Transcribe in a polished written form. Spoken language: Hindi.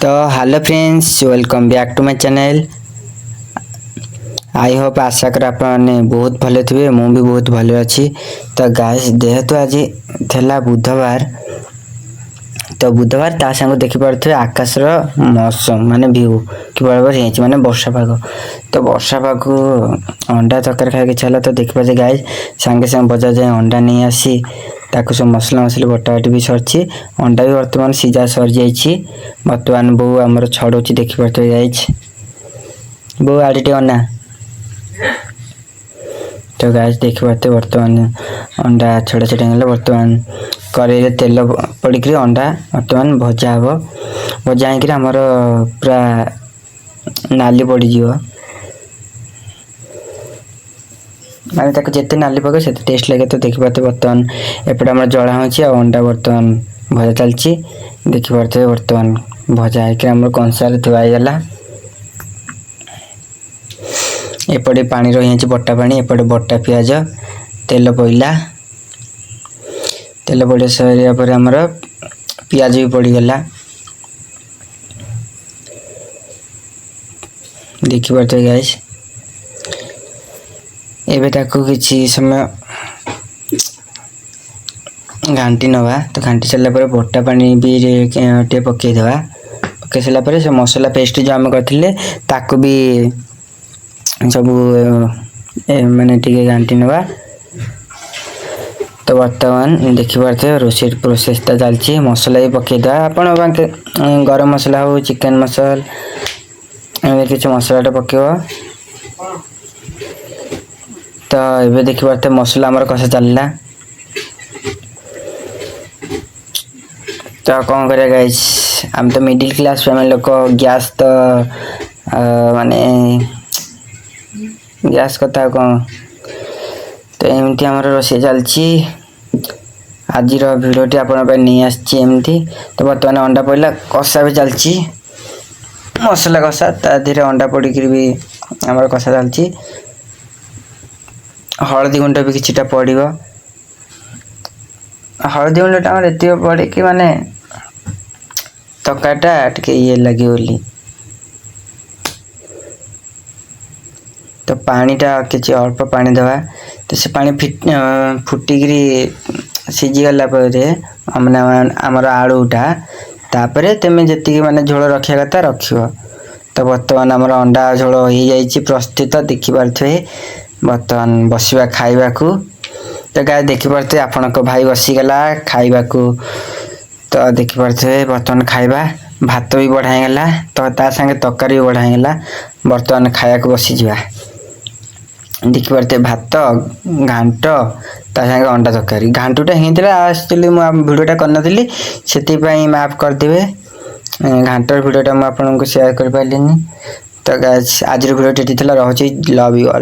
तो hello friends, welcome back to my channel. I hope आशा कर आपने बहुत भले थे, मु भी बहुत भले अच्छी। तो गाइस जेहेतु आज थेला बुधवार, तो बुधवार ता संग देखि पारथे आकाशर मौसम माने व्यू कि बराबर हेछि माने वर्षा पाग। तो वर्षा पाग अंडा तकर खाए के छला। तो देखि पाजे गाइस संगे संग बजार जाए अंडा नहीं आसी ताकू सब मसला मसली बटाबटी भी सरछि। अंडा भी वर्तमान सीजा सर जाइछि। वर्तमान बो हमर छड़ोछि देखि पारथे गाइस। बो आडिटे अना तो गाइस देखि पारथे वर्तमान अंडा छड़ा छड़ा गेले। वर्तमान करेले तेल पड़ी अंडा वर्तमान भजा हे। भजा होकर आमर पूरा नाली पड़ज माने ताको जिते नाली पके से टेस्ट लगे। तो देखि पारथे वर्तमान एपटे आमर जला होछि आ अंडा वर्तमान भजा चलछि। देखि पारथे वर्तमान भजा होकर आमर कंसार थुआ गला। एपटे पानी रही बट्टा पानी, एपटे बट्टा पियाज तेल पइला। तेल पड़े सारा पर आमर पियाज भी पड़गला। देखि पारथे गाइस एबे ताको किछि समय घांटी नवा। तो घांटी सारा पर बट्टा पानी भी टे पकई देवा। पकई सारा पर से मसला पेस्ट जो आम करथिले ताको भी सब माने टिके घांटी नवा। तो वर्तमान देखि पारथे रोषेर प्रोसेस ता चलछि। मसला भी पकई देवा। आपण गरम मसला हो, चिकन मसला एमे किछ मसलाटा पकेबो। तो एबे देखि पारथे मसला हमर कसा चलला। तो कौन करे गाइस, हम तो मिडिल क्लास फैमिली लोक, गैस तो माने गैस कथा कौन। तो एमती हमर रोषे चलछि। आज भिडियोटी आपण नहीं आछि एमती। तो वर्तमान अंडा पड़ला, कषा भी चलछि, मसला कषा ता धीरे अंडा पड़ी भी हमर कषा चलछि। हळदी गुंड भी किछिटा पड़िबो। हळदी गुंडटा हमर एतियो पड़े कि माने तकाटा टिके ये लगे बोली। तो पानीटा किछि अल्प पानी देवा। तो से पानी फुटिकी सीझी गला आमर आलूटा तापरे तेमे जति माने झोल रखिया कथा रखियो। तो वर्तमान आमर अंडा झोल हो जाइछि प्रस्तुत। देखि पारथे वर्तमान बसिबा खाइबा को। तो गाय देखि पारथे आपन को भाई बसी गला खाइबा को। तो देखि पारथे वर्तमान खाइबा भात भी बढ़ाई गला। तो ता संगे तरकारी भी बढ़ाई गला। वर्तमान खाया को बसी जिबा। देखि पारथे भात घांट ता संगे अंडा तरकारी। घांटुटा हिंतला एक्चुअली मु वीडियोटा करनथिली, सेति पई माफ कर देबे। घांटर वीडियोटा मु आपन को शेयर कर पालिनी। तो गाइस आज वीडियोटी थिला रहछि। Love you all.